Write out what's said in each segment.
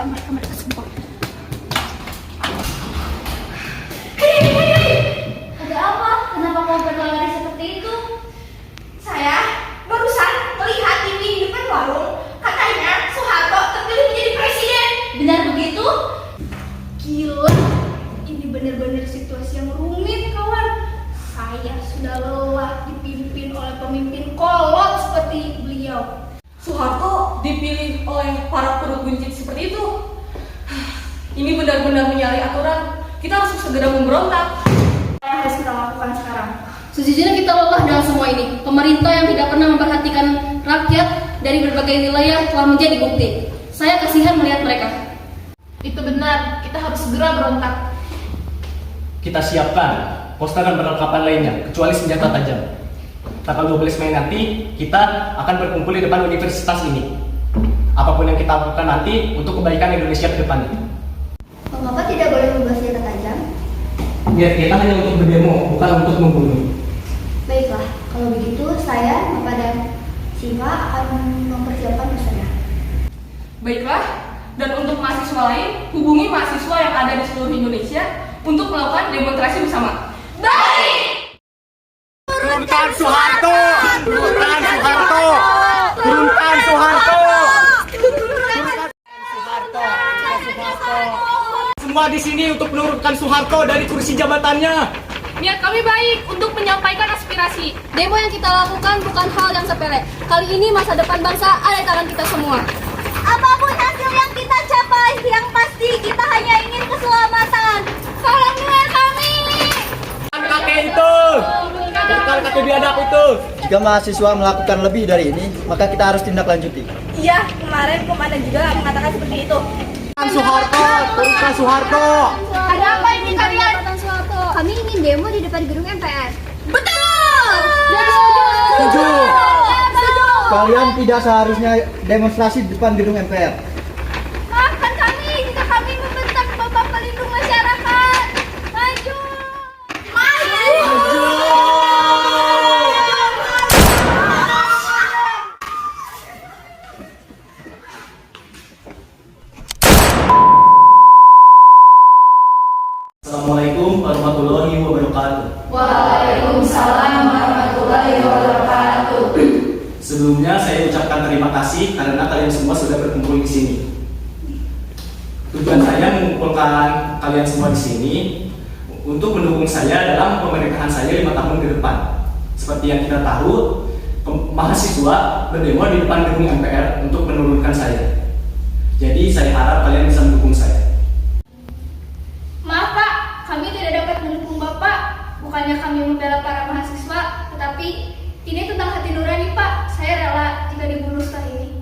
mereka semua. Ada apa? Kenapa kau berlari seperti itu? Saya barusan melihat ini di depan warung. Katanya Soeharto terpilih menjadi presiden. Benar begitu? Gila, ini benar-benar situasi yang rumit, kawan. Saya sudah lelah dipimpin oleh pemimpin kolot seperti beliau. Soeharto dipilih oleh para perut buncit seperti itu. Ini benar-benar menyalahi aturan. Kita harus segera memberontak. Apa yang harus kita lakukan sekarang? Sejujurnya kita lelah dengan semua ini. Pemerintah yang tidak pernah memperhatikan rakyat dari berbagai wilayah telah menjadi bukti. Saya kasihan melihat mereka. Itu benar, kita harus segera berontak. Kita siapkan poster dan perlengkapan lainnya, kecuali senjata tajam. Tanggal 12 Mei nanti, kita akan berkumpul di depan universitas ini. Apapun yang kita lakukan nanti untuk kebaikan Indonesia ke depannya. Mengapa tidak boleh membawa senjata tajam? Ya, kita hanya untuk berdemo, bukan untuk membunuh. Baiklah, kalau begitu saya, Bapak dan Siva akan mempersiapkan busana. Baiklah, dan untuk mahasiswa lain, hubungi mahasiswa yang ada di seluruh Indonesia untuk melakukan demonstrasi bersama. Baik! Turunkan Soeharto! Turunkan Soeharto! Turunkan Soeharto! Semua di sini untuk menurunkan Soeharto dari kursi jabatannya. Niat kami baik untuk menyampaikan aspirasi. Demo yang kita lakukan bukan hal yang sepele. Kali ini masa depan bangsa ada di tangan kita semua. Apapun hasil yang kita capai, yang pasti kita hanya ingin keselamatan. Salam dengar kami! Kakek itu! Bukan kakek biadab itu! Jika mahasiswa melakukan lebih dari ini, maka kita harus tindak lanjuti. Iya, kemarin komandan juga mengatakan seperti itu. Turunkan Soeharto! Turunkan Soeharto! Ada apa ini kalian? Kami ingin demo di depan gedung MPR. Betul! Setuju! Kalian tidak seharusnya demonstrasi di depan gedung MPR. Maafkan kami jika kami membentak Bapak Pelindung Masyarakat. Maju! Maju! Assalamualaikum warahmatullahi wabarakatuh. Waalaikumsalam warahmatullahi wabarakatuh. Sebelumnya saya ucapkan terima kasih karena kalian semua sudah berkumpul di sini. Tujuan saya mengumpulkan kalian semua di sini untuk mendukung saya dalam pemerintahan saya 5 tahun ke depan. Seperti yang kita tahu, mahasiswa berdemo di depan gedung MPR untuk menurunkan saya. Jadi saya harap kalian bisa mendukung saya. Maaf Pak, kami tidak dapat mendukung Bapak. Bukannya kami membela para mahasiswa, tetapi ini tentang hati nurani Pak. Saya rela jika dibunuh setelah ini.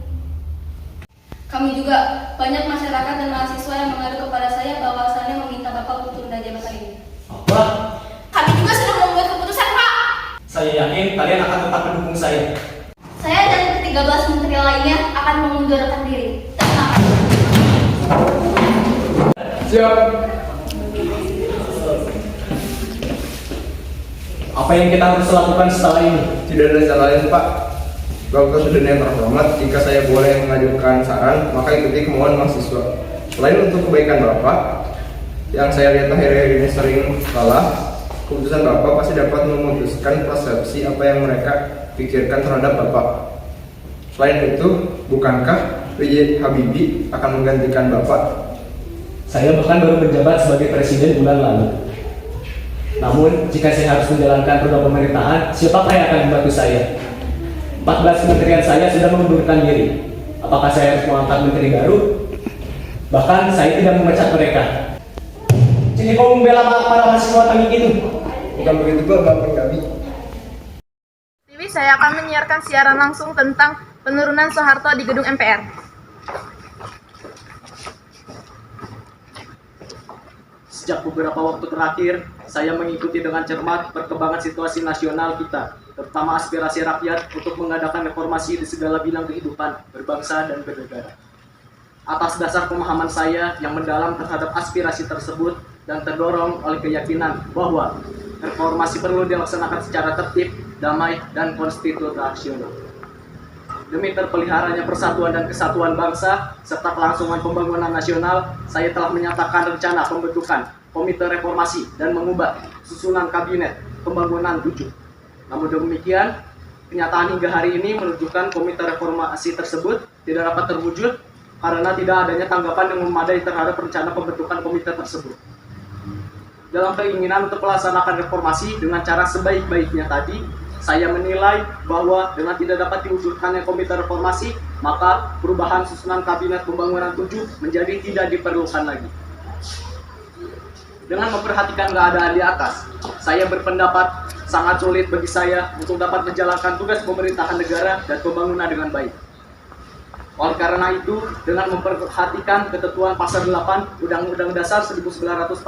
Kami juga banyak masyarakat dan mahasiswa yang mengadu kepada saya bahwasannya meminta Bapak untuk turun dari jabatan ini. Apa? Kami juga sudah membuat keputusan Pak. Saya yakin kalian akan tetap mendukung saya. Saya dan ke-13 menteri lainnya akan mengundurkan diri. Terima kasih. Siap. Apa yang kita harus lakukan setelah ini? Tidak ada cara lain, Pak. Bapak Presiden yang terhormat, jika saya boleh mengajukan saran, maka ikuti kemauan mahasiswa. Selain untuk kebaikan Bapak, yang saya lihat akhir-akhir ini sering salah, keputusan Bapak pasti dapat memutuskan persepsi apa yang mereka pikirkan terhadap Bapak. Selain itu, bukankah B.J. Habibie akan menggantikan Bapak? Saya bahkan baru menjabat sebagai presiden bulan lalu. Namun, jika saya harus menjalankan roda pemerintahan, siapakah yang akan membantu saya? 14 kementerian saya sudah mengundurkan diri. Apakah saya harus mengangkat menteri baru? Bahkan saya tidak memecat mereka. Jadi kau membela para mahasiswa tanggung itu? Bukan begitu, Bapak kami. TV saya akan menyiarkan siaran langsung tentang penurunan Soeharto di gedung MPR. Sejak beberapa waktu terakhir, saya mengikuti dengan cermat perkembangan situasi nasional kita, terutama aspirasi rakyat untuk mengadakan reformasi di segala bidang kehidupan berbangsa dan bernegara. Atas dasar pemahaman saya yang mendalam terhadap aspirasi tersebut dan terdorong oleh keyakinan bahwa reformasi perlu dilaksanakan secara tertib, damai, dan konstitusional. demi terpeliharanya persatuan dan kesatuan bangsa serta kelangsungan pembangunan nasional, saya telah menyatakan rencana pembentukan Komite Reformasi dan mengubah susunan Kabinet Pembangunan 7. Namun demikian, kenyataan hingga hari ini menunjukkan Komite Reformasi tersebut tidak dapat terwujud karena tidak adanya tanggapan yang memadai terhadap rencana pembentukan komite tersebut. Dalam keinginan untuk melaksanakan reformasi dengan cara sebaik-baiknya tadi, saya menilai bahwa dengan tidak dapat diwujudkannya komite reformasi, maka perubahan susunan Kabinet Pembangunan 7 menjadi tidak diperlukan lagi. Dengan memperhatikan keadaan di atas, saya berpendapat sangat sulit bagi saya untuk dapat menjalankan tugas pemerintahan negara dan pembangunan dengan baik. Oleh karena itu, dengan memperhatikan ketentuan pasal 8 Undang-Undang Dasar 1945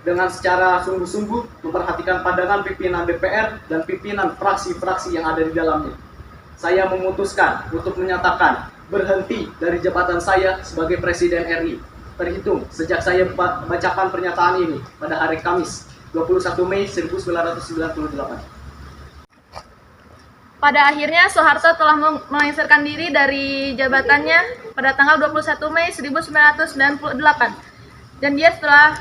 dengan secara sungguh-sungguh memperhatikan pandangan pimpinan DPR dan pimpinan fraksi-fraksi yang ada di dalamnya, saya memutuskan untuk menyatakan berhenti dari jabatan saya sebagai Presiden RI, terhitung sejak saya bacakan pernyataan ini pada hari Kamis 21 Mei 1998. Pada akhirnya, Soeharto telah melengsarkan diri dari jabatannya pada tanggal 21 Mei 1998, dan dia telah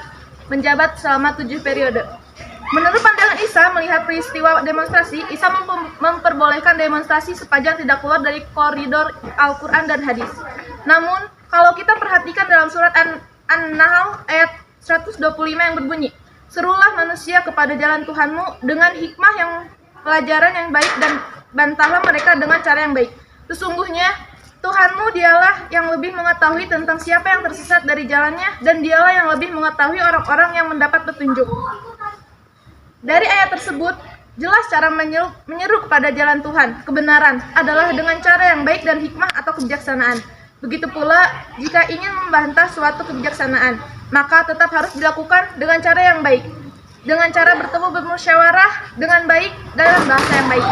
menjabat selama 7 periode. Menurut pandangan Isa, melihat peristiwa demonstrasi, Isa memperbolehkan demonstrasi sepanjang tidak keluar dari koridor Al-Quran dan hadis. Namun, kalau kita perhatikan dalam surat An-Nahl ayat 125 yang berbunyi, "Serulah manusia kepada jalan Tuhanmu dengan hikmah yang pelajaran yang baik dan bantahlah mereka dengan cara yang baik. Sesungguhnya Tuhanmu dialah yang lebih mengetahui tentang siapa yang tersesat dari jalannya, dan dialah yang lebih mengetahui orang-orang yang mendapat petunjuk." Dari ayat tersebut, jelas cara menyeru kepada jalan Tuhan, kebenaran, adalah dengan cara yang baik dan hikmah atau kebijaksanaan. Begitu pula, jika ingin membantah suatu kebijaksanaan, maka tetap harus dilakukan dengan cara yang baik, dengan cara bertemu bermusyawarah dengan baik dalam bahasa yang baik.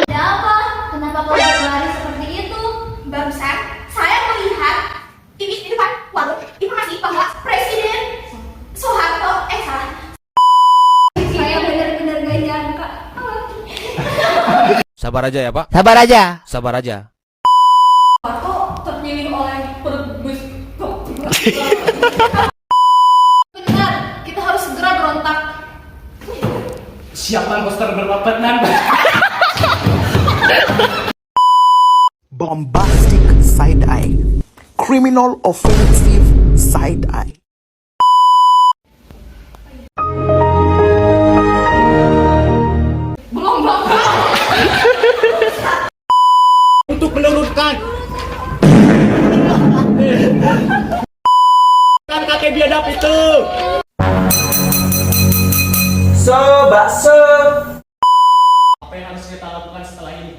Ada apa? Kenapa kau berlari seperti itu? Barusan saya melihat di depan warung informasi bahwa Presiden Soeharto, salah. Saya benar-benar gak nyangka. Sabar aja ya, Pak. Sabar aja. Sabar aja. Soeharto terpilih oleh perbus. Benar, kita harus segera berontak. Siapkan poster berpapat nan. Bombastic side eye, criminal offensive side eye. Belum. Untuk menurunkan kakek biadab itu. Bakso. Apa yang harus kita lakukan setelah ini?